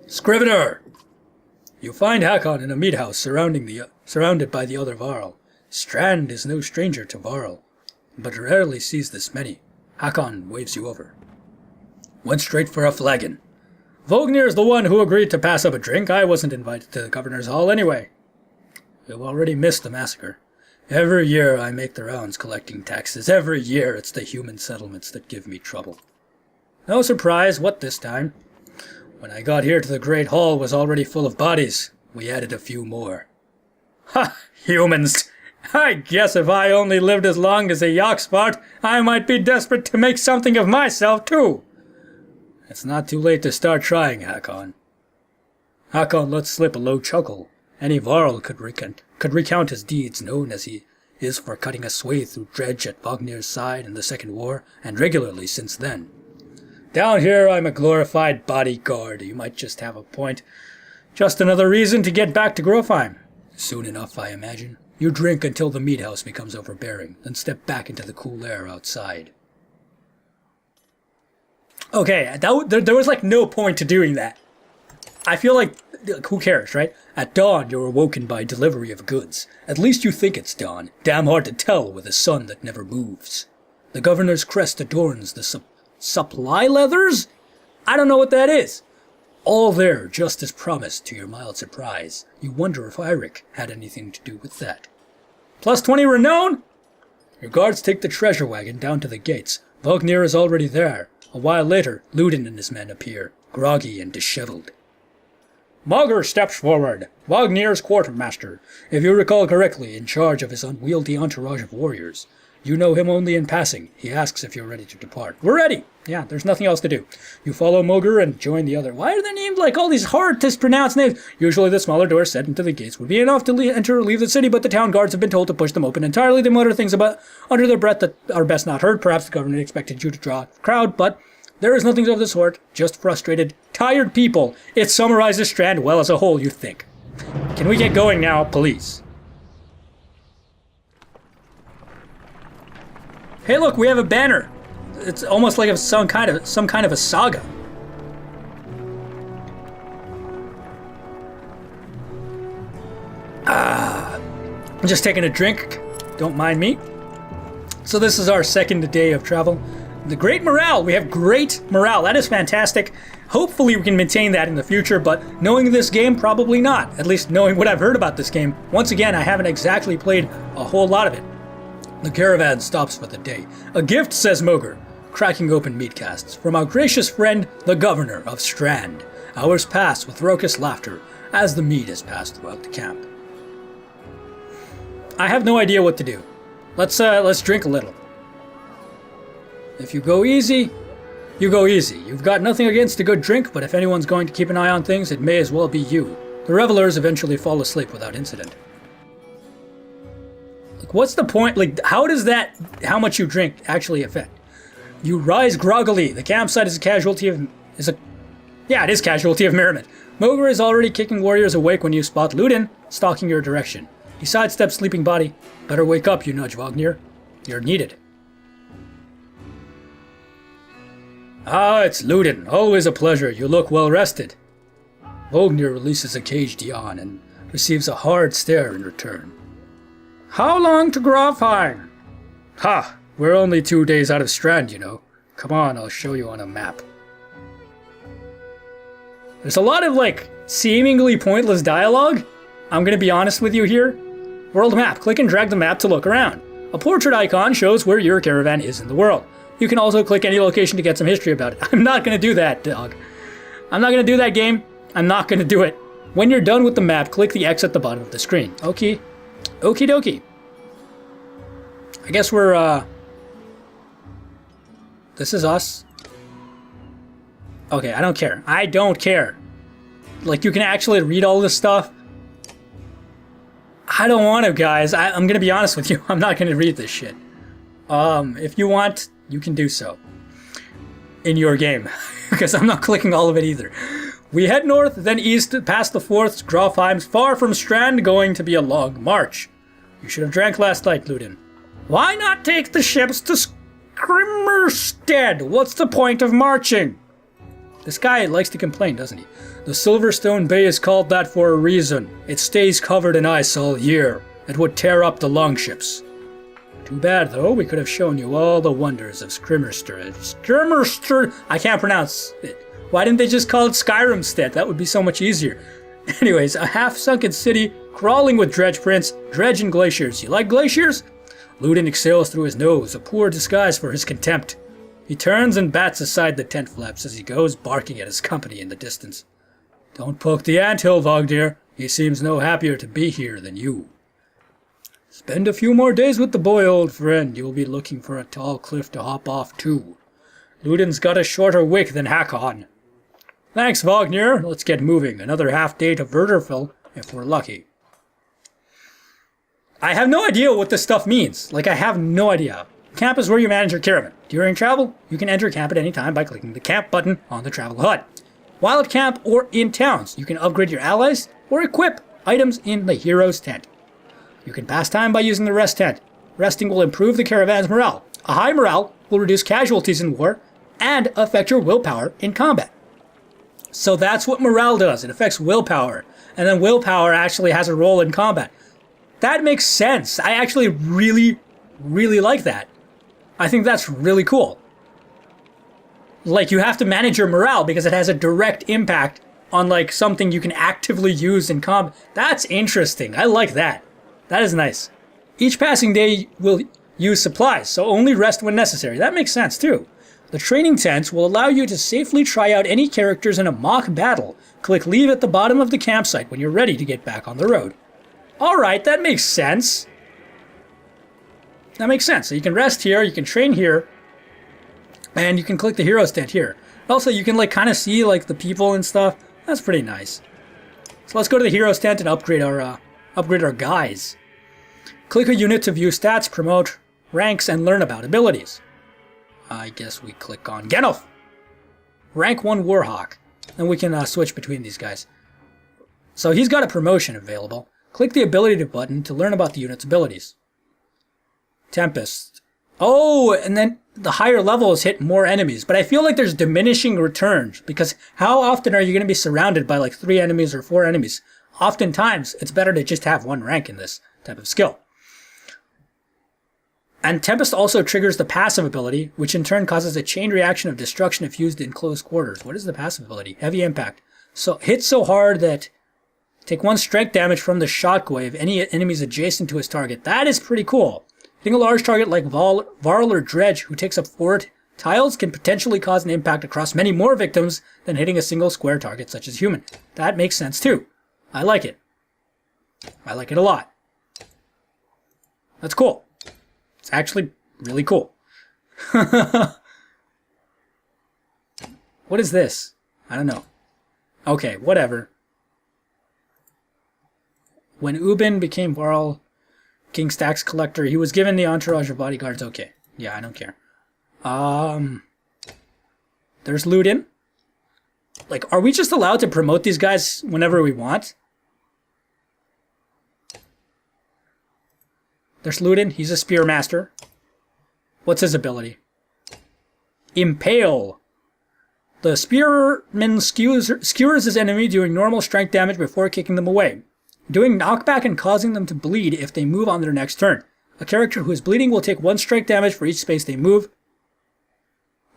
Scrivener! You find Hakon in a meat house surrounded by the other Varl. Strand is no stranger to Varl, but rarely sees this many. Hakon waves you over. Went straight for a flagon. Vognir's the one who agreed to pass up a drink. I wasn't invited to the governor's hall anyway. You've already missed the massacre. Every year I make the rounds collecting taxes. Every year it's the human settlements that give me trouble. No surprise, what this time? When I got here to the Great Hall was already full of bodies. We added a few more. Ha! Humans! I guess if I only lived as long as a Yakspart, I might be desperate to make something of myself too. It's not too late to start trying, Hakon. Hakon let slip a low chuckle. Any Varl could recount his deeds, known as he is for cutting a swathe through dredge at Vognir's side in the Second War, and regularly since then. Down here I'm a glorified bodyguard. You might just have a point. Just another reason to get back to Grofheim. Soon enough, I imagine. You drink until the meat house becomes overbearing, then step back into the cool air outside. Okay, there was like no point to doing that. I feel like, who cares, right? At dawn, you're awoken by delivery of goods. At least you think it's dawn. Damn hard to tell with a sun that never moves. The governor's crest adorns the supply leathers? I don't know what that is. All there, just as promised, to your mild surprise. You wonder if Eirik had anything to do with that. Plus 20 renown? Your guards take the treasure wagon down to the gates. Vognir is already there. A while later, Ludin and his men appear, groggy and disheveled. Mogr steps forward, Vognir's quartermaster, if you recall correctly, in charge of his unwieldy entourage of warriors. You know him only in passing. He asks if you're ready to depart. We're ready! Yeah, there's nothing else to do. You follow Mogr and join the other. Why are they named like all these hard-to-pronounce names? Usually the smaller doors set into the gates would be enough to enter or leave the city, but the town guards have been told to push them open entirely. They mutter things about under their breath that are best not heard. Perhaps the government expected you to draw a crowd, but there is nothing of the sort. Just frustrated, tired people. It summarizes Strand well as a whole, you think. Can we get going now, please? Hey, look, we have a banner. It's almost like some kind of a saga. I'm just taking a drink. Don't mind me. So this is our second day of travel. The great morale. We have great morale. That is fantastic. Hopefully we can maintain that in the future, but knowing this game, probably not. At least knowing what I've heard about this game. Once again, I haven't exactly played a whole lot of it. The caravan stops for the day. A gift, says Mogr, cracking open meat casts. From our gracious friend, the governor of Strand. Hours pass with raucous laughter as the meat is passed throughout the camp. I have no idea what to do. Let's drink a little. If you go easy, you go easy. You've got nothing against a good drink, but if anyone's going to keep an eye on things, it may as well be you. The revelers eventually fall asleep without incident. Like, what's the point? Like, how does that, how much you drink, actually affect? You rise groggily. The campsite is a casualty of, it is casualty of merriment. Mogr is already kicking warriors awake when you spot Ludin stalking your direction. He sidesteps sleeping body. Better wake up, you nudge Vognir. You're needed. Ah, it's Ludin. Always a pleasure. You look well rested. Vognir releases a caged yawn and receives a hard stare in return. How long to Grofheim? Ha! We're only 2 days out of Strand, you know. Come on, I'll show you on a map. There's a lot of, like, seemingly pointless dialogue. I'm gonna be honest with you here. World map. Click and drag the map to look around. A portrait icon shows where your caravan is in the world. You can also click any location to get some history about it. I'm not gonna do that, dog. I'm not gonna do that, game. I'm not gonna do it. When you're done with the map, click the X at the bottom of the screen. Okay. Okie dokie. I guess we're, this is us. Okay, I don't care. I don't care. Like, you can actually read all this stuff. I don't want to, guys. I'm gonna be honest with you. I'm not gonna read this shit. If you want, you can do so. In your game. Because I'm not clicking all of it either. We head north, then east, past the forts. Grofheim's far from Strand, going to be a long march. You should have drank last night, Ludin. Why not take the ships to Skrimmerstead? What's the point of marching? This guy likes to complain, doesn't he? The Silverstone Bay is called that for a reason. It stays covered in ice all year. It would tear up the longships. Too bad, though. We could have shown you all the wonders of Skrimmerster. I can't pronounce it. Why didn't they just call it Skyrimstead? That would be so much easier. Anyways, a half-sunken city crawling with dredge prints, dredge and glaciers. You like glaciers? Ludin exhales through his nose, a poor disguise for his contempt. He turns and bats aside the tent flaps as he goes, barking at his company in the distance. Don't poke the anthill, Vognir. He seems no happier to be here than you. Spend a few more days with the boy, old friend. You'll be looking for a tall cliff to hop off, too. Ludin's got a shorter wick than Hakon. Thanks, Vognir. Let's get moving. Another half day to Verderfell, if we're lucky. I have no idea what this stuff means. Like, I have no idea. Camp is where you manage your caravan. During travel, you can enter camp at any time by clicking the camp button on the travel HUD. While at camp or in towns, you can upgrade your allies or equip items in the hero's tent. You can pass time by using the rest tent. Resting will improve the caravan's morale. A high morale will reduce casualties in war and affect your willpower in combat. So that's what morale does. It affects willpower. And then willpower actually has a role in combat. That makes sense. I actually really, really like that. I think that's really cool. Like, you have to manage your morale because it has a direct impact on, like, something you can actively use in combat. That's interesting. I like that. That is nice. Each passing day will use supplies, so only rest when necessary. That makes sense, too. The training tents will allow you to safely try out any characters in a mock battle. Click leave at the bottom of the campsite when you're ready to get back on the road. Alright, that makes sense. That makes sense. So you can rest here, you can train here, and you can click the hero's tent here. Also, you can, like, kind of see, like, the people and stuff. That's pretty nice. So let's go to the hero's tent and upgrade our guys. Click a unit to view stats, promote ranks, and learn about abilities. I guess we click on Genolf. Rank 1 Warhawk. And we can switch between these guys. So he's got a promotion available. Click the ability button to learn about the unit's abilities. Tempest. Oh, and then the higher levels hit more enemies. But I feel like there's diminishing returns. Because how often are you going to be surrounded by like 3 enemies or 4 enemies? Oftentimes, it's better to just have 1 rank in this type of skill. And Tempest also triggers the passive ability, which in turn causes a chain reaction of destruction if used in close quarters. What is the passive ability? Heavy impact. So hit so hard that take 1 strength damage from the shockwave any enemies adjacent to his target. That is pretty cool. Hitting a large target like Varl or Dredge, who takes up 4 tiles, can potentially cause an impact across many more victims than hitting a single square target such as human. That makes sense too. I like it. I like it a lot. That's cool. It's actually really cool. What is this? I don't know. Okay, whatever. When Ubin became Varl, King Stack's collector, he was given the entourage of bodyguards. Okay. Yeah, I don't care. There's Ludin. Like, are we just allowed to promote these guys whenever we want? There's Ludin. He's a spearmaster. What's his ability? Impale. The spearman skewers his enemy, doing normal strength damage before kicking them away. Doing knockback and causing them to bleed if they move on their next turn. A character who is bleeding will take 1 strength damage for each space they move.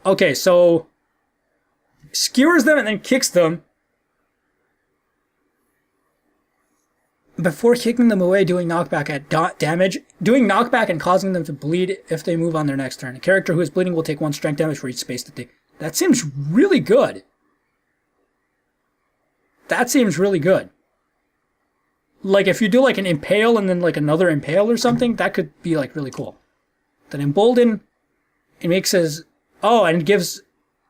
Okay, so skewers them and then kicks them before kicking them away, doing knockback at damage. Doing knockback and causing them to bleed if they move on their next turn. A character who is bleeding will take 1 strength damage for each space that they... That seems really good. That seems really good. Like, if you do, like, an impale and then, like, another impale or something, that could be, like, really cool. Then embolden, it makes his... Oh, and it gives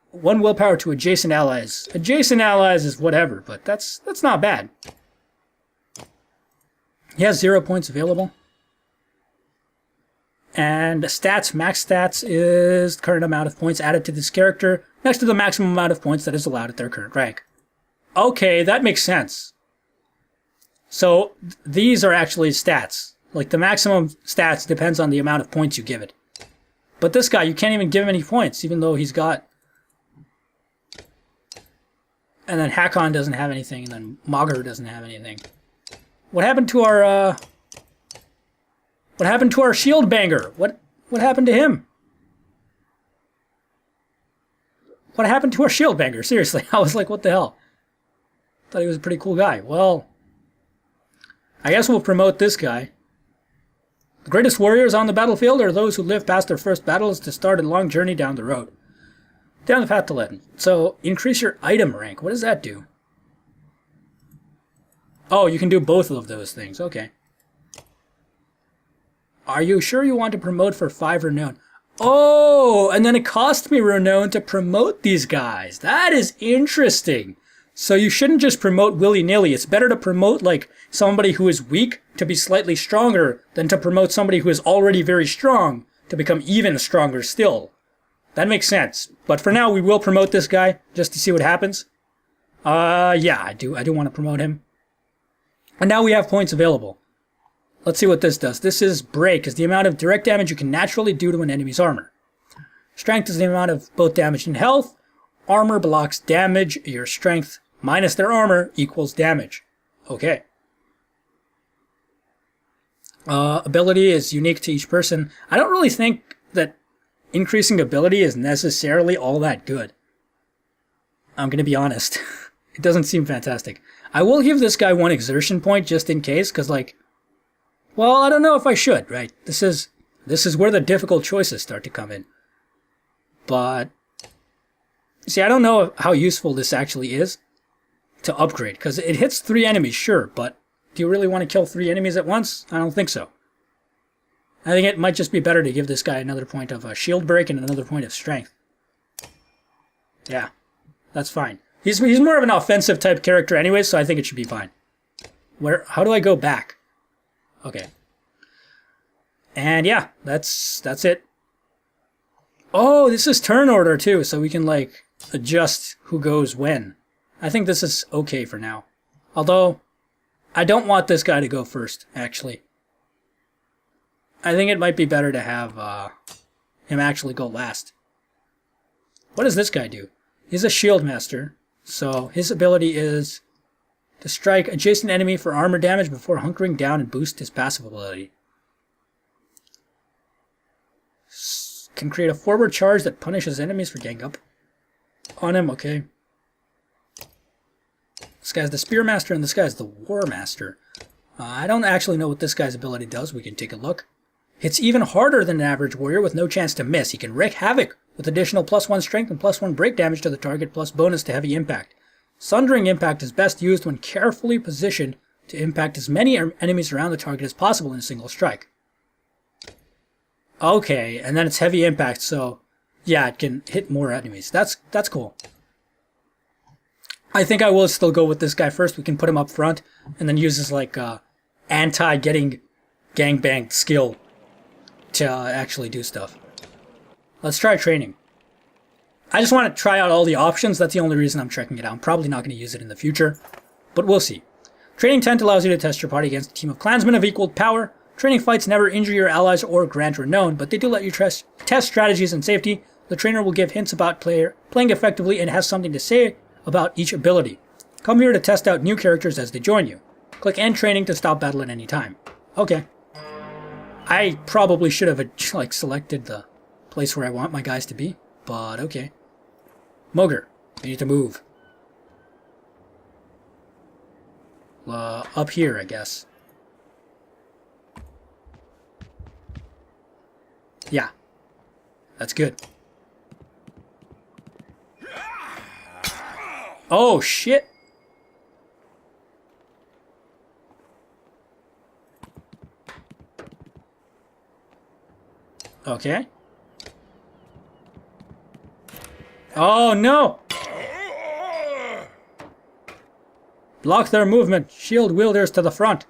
1 willpower to adjacent allies. Adjacent allies is whatever, but that's not bad. He has 0 points available. And stats, max stats is the current amount of points added to this character next to the maximum amount of points that is allowed at their current rank. Okay, that makes sense. So these are actually stats. Like, the maximum stats depends on the amount of points you give it. But this guy, you can't even give him any points, even though he's got And then Hakon doesn't have anything, and then Mogger doesn't have anything. What happened to our, what happened to our shield banger? What happened to him? What happened to our shield banger? Seriously, I was like, what the hell? Thought he was a pretty cool guy. Well, I guess we'll promote this guy. The greatest warriors on the battlefield are those who live past their first battles to start a long journey down the road. Down the path to legend. So, increase your item rank. What does that do? Oh, you can do both of those things. Okay. Are you sure you want to promote for 5 renown? Oh, and then it cost me renown to promote these guys. That is interesting. So you shouldn't just promote willy-nilly. It's better to promote like somebody who is weak to be slightly stronger than to promote somebody who is already very strong to become even stronger still. That makes sense. But for now, we will promote this guy just to see what happens. Yeah, I do want to promote him. And now we have points available. Let's see what this does. This is break, is the amount of direct damage you can naturally do to an enemy's armor. Strength is the amount of both damage and health. Armor blocks damage. Your strength minus their armor equals damage. Okay. Ability is unique to each person. I don't really think that increasing ability is necessarily all that good. I'm going to be honest. It doesn't seem fantastic. I will give this guy 1 exertion point just in case, because like, well, I don't know if I should, right? This is where the difficult choices start to come in. But, see, I don't know how useful this actually is to upgrade, because it hits 3 enemies, sure, but do you really want to kill 3 enemies at once? I don't think so. I think it might just be better to give this guy another point of shield break and another point of strength. Yeah, that's fine. He's more of an offensive type character anyway, so I think it should be fine. How do I go back? Okay. And yeah, that's it. Oh, this is turn order too, so we can like adjust who goes when. I think this is okay for now. Although, I don't want this guy to go first, actually. I think it might be better to have him actually go last. What does this guy do? He's a shield master, so his ability is to strike adjacent enemy for armor damage before hunkering down and boost his passive ability. Can create a forward charge that punishes enemies for getting up on him. Okay. This guy's the Spear Master and this guy's the War Master. I don't actually know what this guy's ability does. We can take a look. Hits even harder than an average warrior with no chance to miss. He can wreak havoc with additional +1 strength and +1 break damage to the target plus bonus to heavy impact. Sundering impact is best used when carefully positioned to impact as many enemies around the target as possible in a single strike. Okay, and then it's heavy impact, so yeah, it can hit more enemies. That's cool. I think I will still go with this guy first. We can put him up front and then use his like anti-getting gangbanged skill to actually do stuff. Let's try training. I just want to try out all the options. That's the only reason I'm checking it out. I'm probably not going to use it in the future, but we'll see. Training tent allows you to test your party against a team of clansmen of equal power. Training fights never injure your allies or grant renown, but they do let you test strategies and safety. The trainer will give hints about playing effectively and has something to say about each ability. Come here to test out new characters as they join you. Click End Training to stop battle at any time. Okay. I probably should have like selected the place where I want my guys to be, but okay. Mogger, you need to move. Up here, I guess. Yeah, that's good. Oh, shit. Okay. Oh, no. Block their movement. Shield wielders to the front.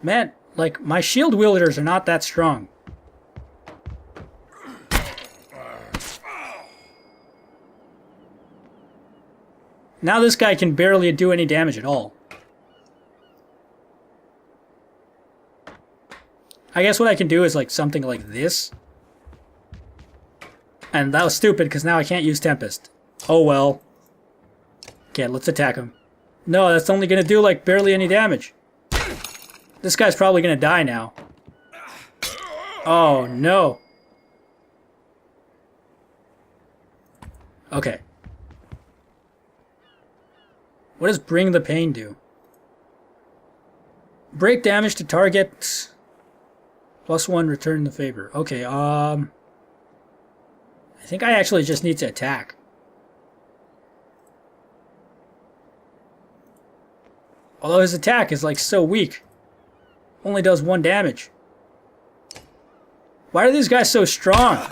Man, like, my shield wielders are not that strong. Now this guy can barely do any damage at all. I guess what I can do is like something like this. And that was stupid because now I can't use Tempest. Oh well. Okay, let's attack him. No, that's only going to do like barely any damage. This guy's probably going to die now. Oh no. Okay. What does Bring the Pain do? Break damage to target. +1, return the favor. Okay, I think I actually just need to attack. Although his attack is like so weak. Only does 1 damage. Why are these guys so strong?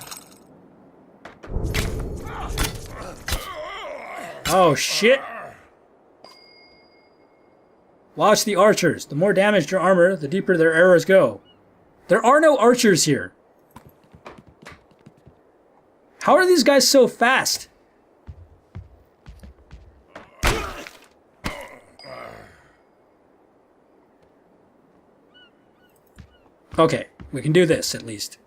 Oh shit. Watch the archers. The more damaged your armor, the deeper their arrows go. There are no archers here. How are these guys so fast? Okay, we can do this at least.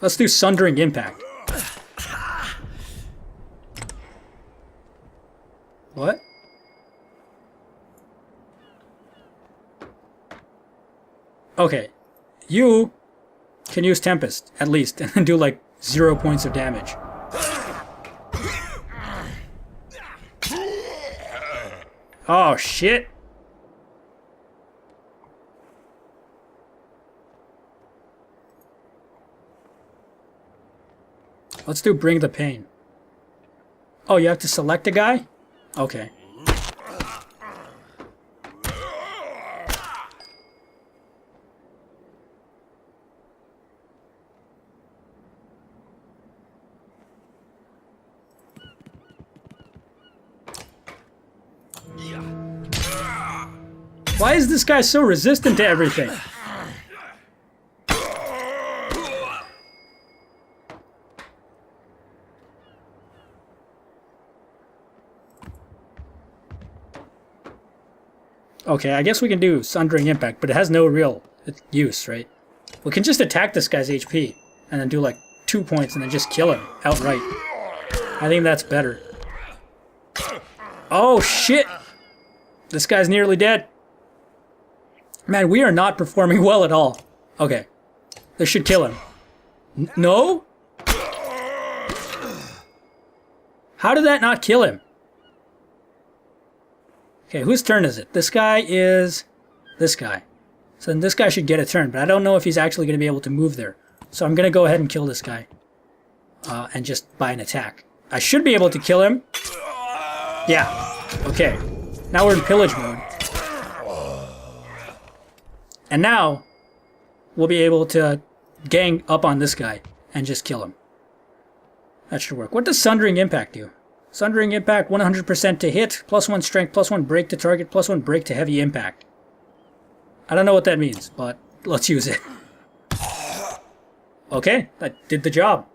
Let's do Sundering Impact. What? Okay, you can use Tempest, at least, and then do like 0 points of damage. Oh, shit. Let's do Bring the Pain. Oh, you have to select a guy? Okay. Why is this guy so resistant to everything? Okay, I guess we can do Sundering Impact, but it has no real use, right? We can just attack this guy's HP, and then do like 2 points, and then just kill him outright. I think that's better. Oh, shit! This guy's nearly dead. Man, we are not performing well at all. Okay. This should kill him. No? How did that not kill him? Okay, whose turn is it? This guy is this guy. So then this guy should get a turn, but I don't know if he's actually going to be able to move there. So I'm going to go ahead and kill this guy. And just by an attack. I should be able to kill him. Yeah. Okay. Now we're in pillage mode. And now we'll be able to gang up on this guy and just kill him. That should work. What does Sundering Impact do? Sundering Impact, 100% to hit, +1 strength, +1 break to target, +1 break to heavy impact. I don't know what that means, but let's use it. Okay, that did the job.